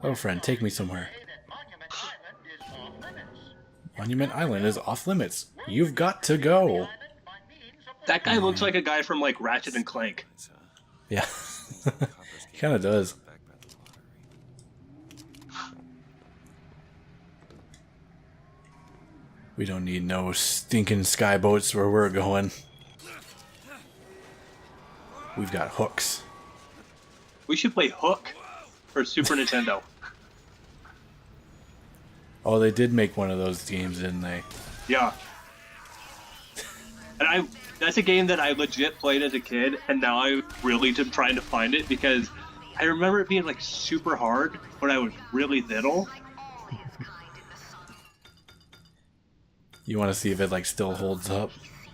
Oh, friend, take me somewhere. Monument Island is off limits. You've got to go. That guy looks like a guy from like Ratchet and Clank. Yeah, he kind of does. We don't need no stinking skyboats where we're going. We've got hooks. We should play Hook for Super Nintendo. Oh, they did make one of those games, didn't they? Yeah. And that's a game that I legit played as a kid, and now I really am trying to find it because I remember it being like super hard when I was really little. You want to see if it like still holds up?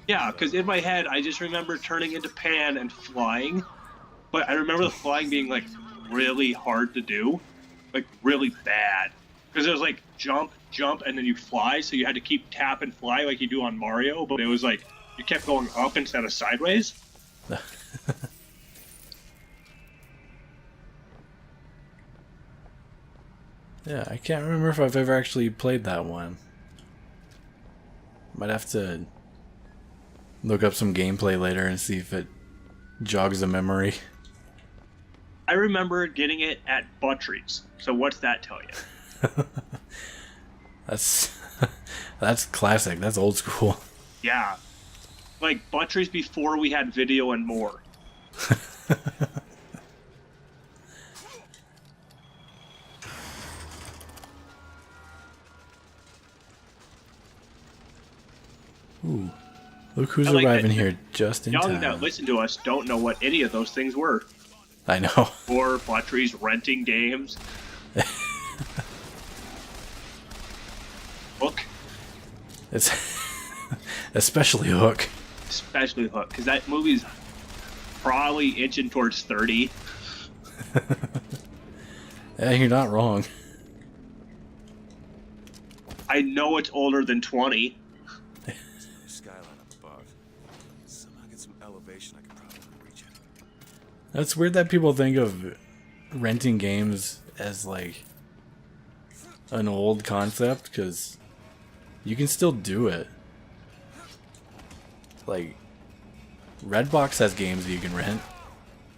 Yeah, because in my head I just remember turning into Pan and flying, but I remember the flying being like really hard to do, like really bad. Because it was like jump, jump, and then you fly, so you had to keep tap and fly like you do on Mario, but it was like you kept going up instead of sideways. Yeah, I can't remember if I've ever actually played that one. Might have to look up some gameplay later and see if it jogs a memory. I remember getting it at Buttrie's, so what's that tell you? That's that's classic. That's old school. Yeah. Like Buttrie's before we had video and more. Ooh. Look who's like arriving that here just in Young time. that listen to us don't know what any of those things were. I know. Or Buttrie's renting games. Hook. It's especially Hook. Especially Hook, because that movie's probably inching towards 30. Yeah, you're not wrong. I know it's older than 20. Skyline up above. Somehow get some elevation, I could probably reach it. That's weird that people think of renting games as like an old concept, because you can still do it. Like, Redbox has games that you can rent.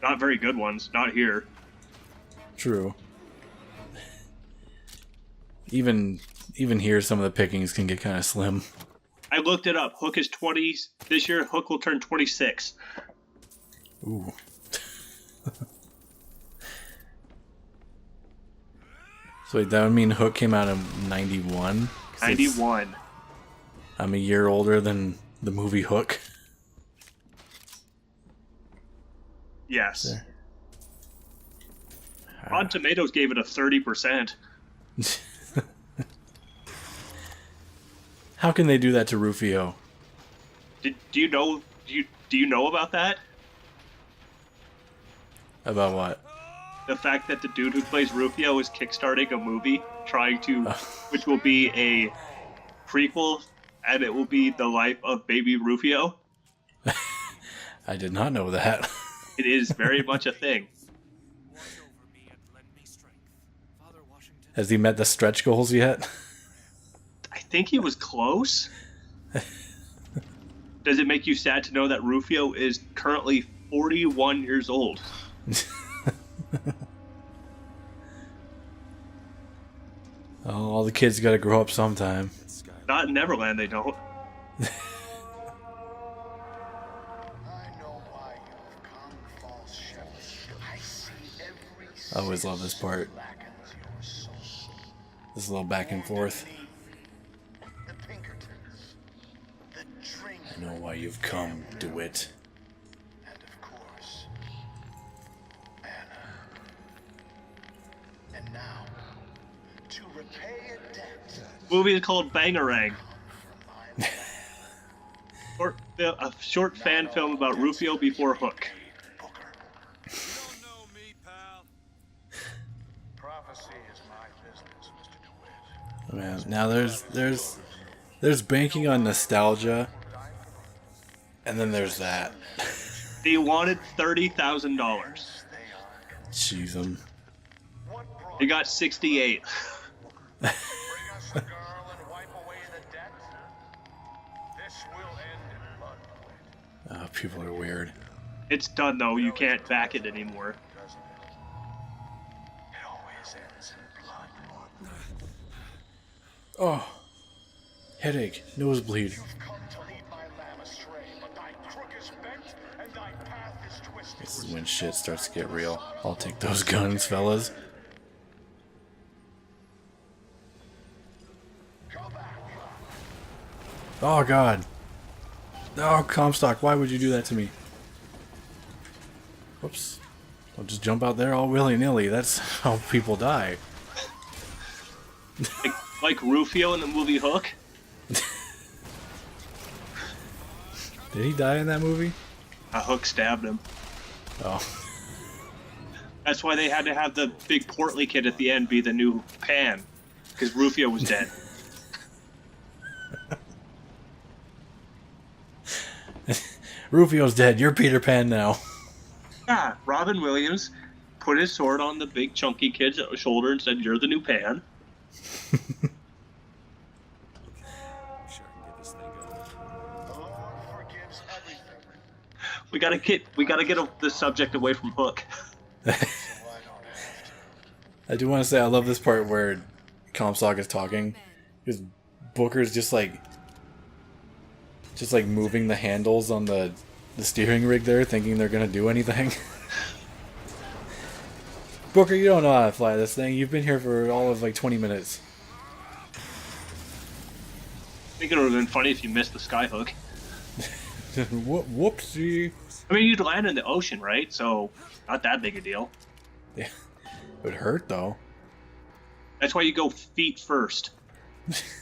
Not very good ones. Not here. True. Even here, some of the pickings can get kind of slim. I looked it up. Hook is 20. This year, Hook will turn 26. Ooh. So wait, that would mean Hook came out in 91? 91. I'm a year older than the movie Hook. Yes. There. Rotten Tomatoes gave it a 30%. How can they do that to Rufio? Do you know? Do you know about that? About what? The fact that the dude who plays Rufio is kickstarting a movie trying to, which will be a prequel, and it will be the life of baby Rufio. I did not know that. It is very much a thing. Has he met the stretch goals yet? I think he was close. Does it make you sad to know that Rufio is currently 41 years old? Oh, all the kids gotta grow up sometime. Not in Neverland, they don't. I always love this part. This little back and forth. I know why you've come, DeWitt. And of course, Anna. And now, to repay a debt. Movie is called Bangarang. A short fan film about Rufio before Hook. Prophecy is my business, Mr. DeWitt. Man, now there's banking on nostalgia, and then there's that. They wanted $30,000. Jeez, What brought He got 68. Bring us the girl and wipe away the debt. This will end in blood. People are weird. It's done though. You can't back it anymore. Doesn't it? It always ends in blood. Oh, headache, nosebleed. You've come to lead my lamb astray, but thy crook is bent and thy path is twisted. This is when shit starts to get real. I'll take those guns, fellas. Go back. Oh god. Oh, Comstock, why would you do that to me? Whoops. I'll just jump out there all willy-nilly. That's how people die. Like Rufio in the movie Hook. Did he die in that movie? A hook stabbed him. Oh. That's why they had to have the big portly kid at the end be the new Pan, because Rufio was dead. Rufio's dead. You're Peter Pan now. Yeah, Robin Williams put his sword on the big chunky kid's shoulder and said, "You're the new Pan." Sure, I can get this thing going. The Lord forgives everything. We gotta get the subject away from Hook. So I don't have to. I do want to say I love this part where Comstock is talking, because Booker's just like moving the handles on the steering rig there, thinking they're gonna do anything. Booker, you don't know how to fly this thing. You've been here for all of like 20 minutes. I think it would have been funny if you missed the skyhook. Whoopsie. I mean, you'd land in the ocean, right? So, not that big a deal. Yeah. It would hurt though. That's why you go feet first.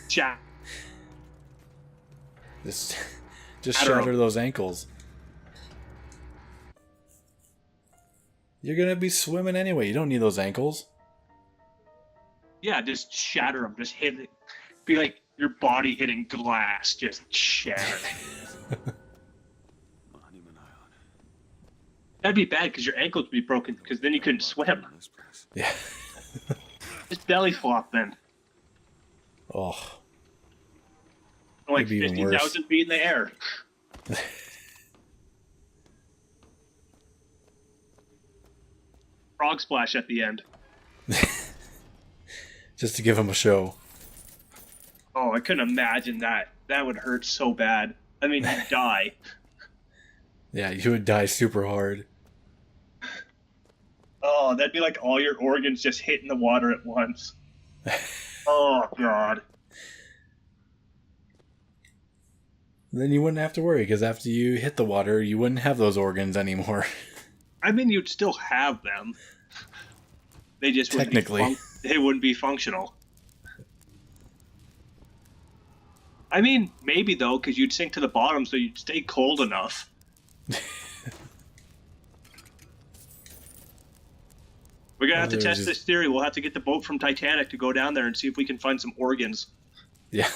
Jack. Just I don't shatter know. those ankles. You're gonna be swimming anyway. You don't need those ankles. Yeah, just shatter them. Just hit it. Be like your body hitting glass. Just shatter. Monument Island. That'd be bad because your ankles would be broken because then you couldn't swim. This place. Yeah. Just belly flop then. Oh. Like Maybe even worse. 50,000 feet in the air. Frog splash at the end. Just to give him a show. Oh, I couldn't imagine that. That would hurt so bad. I mean, you'd die. Yeah, you would die super hard. Oh, that'd be like all your organs just hitting the water at once. Oh, God. Then you wouldn't have to worry, because after you hit the water, you wouldn't have those organs anymore. I mean, you'd still have them. They just wouldn't Technically. they wouldn't be functional. I mean, maybe though, because you'd sink to the bottom, so you'd stay cold enough. We're gonna have to test this theory. We'll have to get the boat from Titanic to go down there and see if we can find some organs. Yeah.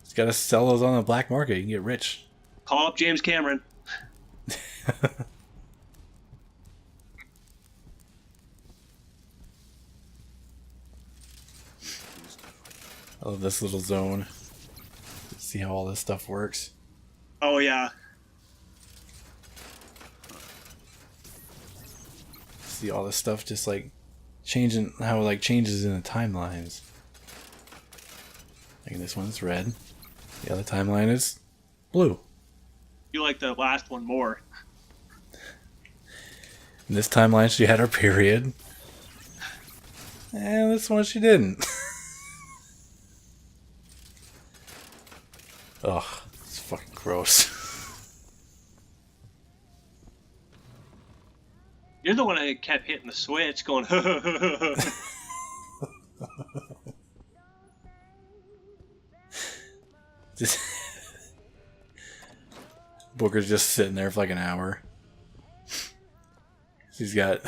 Just gotta sell those on the black market. You can get rich. Call up James Cameron. I love this little zone. See how all this stuff works. Oh yeah. See all this stuff just like changing, how it like changes in the timelines. Like this one's red. The other timeline is blue. You like the last one more. In this timeline she had her period. And this one she didn't. Ugh, it's fucking gross. You're the one that kept hitting the switch, going. Just Booker's just sitting there for like an hour. He's got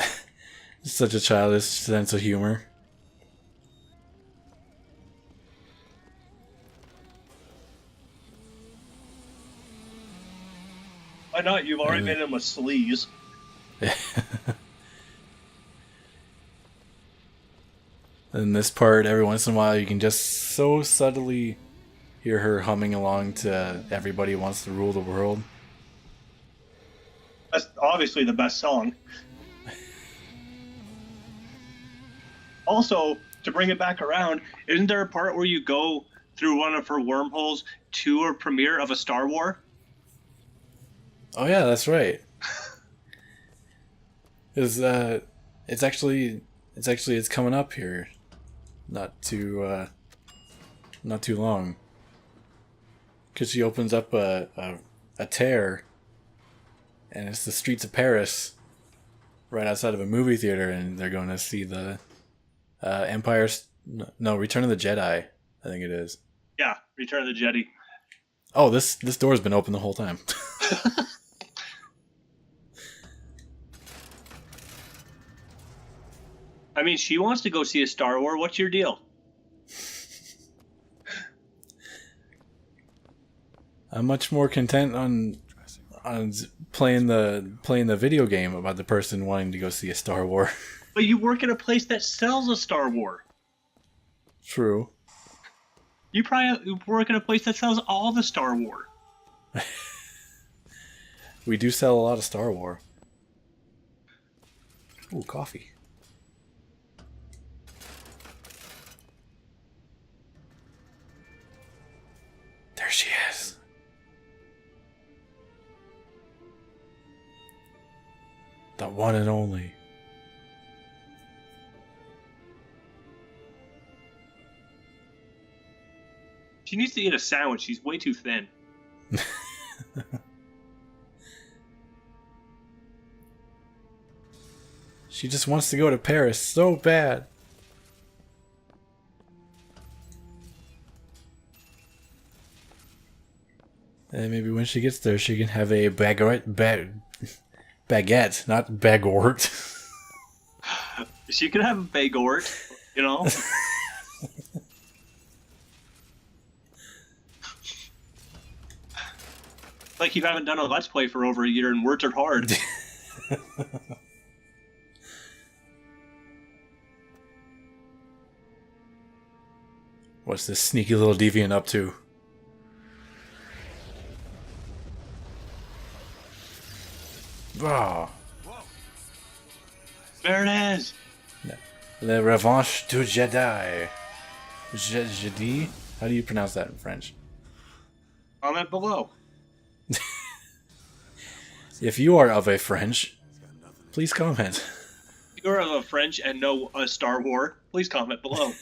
such a childish sense of humor. Why not? You've already made him a sleaze. In this part, every once in a while, you can just so subtly hear her humming along to "Everybody Wants to Rule the World." That's obviously the best song. Also, to bring it back around, isn't there a part where you go through one of her wormholes to a premiere of a Star Wars? Oh yeah, that's right. It's actually it's coming up here, not too long. Because she opens up a tear, and it's the streets of Paris, right outside of a movie theater, and they're going to see the Return of the Jedi, I think it is. Yeah, Return of the Jedi. Oh, this door's been open the whole time. I mean, she wants to go see a Star Wars. What's your deal? I'm much more content on playing the video game about the person wanting to go see a Star Wars. But you work at a place that sells a Star Wars. True. You probably work at a place that sells all the Star Wars. We do sell a lot of Star Wars. Ooh, coffee. There she is. The one and only. She needs to eat a sandwich. She's way too thin. She just wants to go to Paris so bad. And maybe when she gets there, she can have a baguette, not bagort. She could have a bagort, you know? Like you haven't done a Let's Play for over a year and words are hard. What's this sneaky little deviant up to? Oh. There it is. Le Revanche du Jedi. Jedi? How do you pronounce that in French? Comment below. If you are of a French, please comment. If you're of a French and know a Star Wars, please comment below.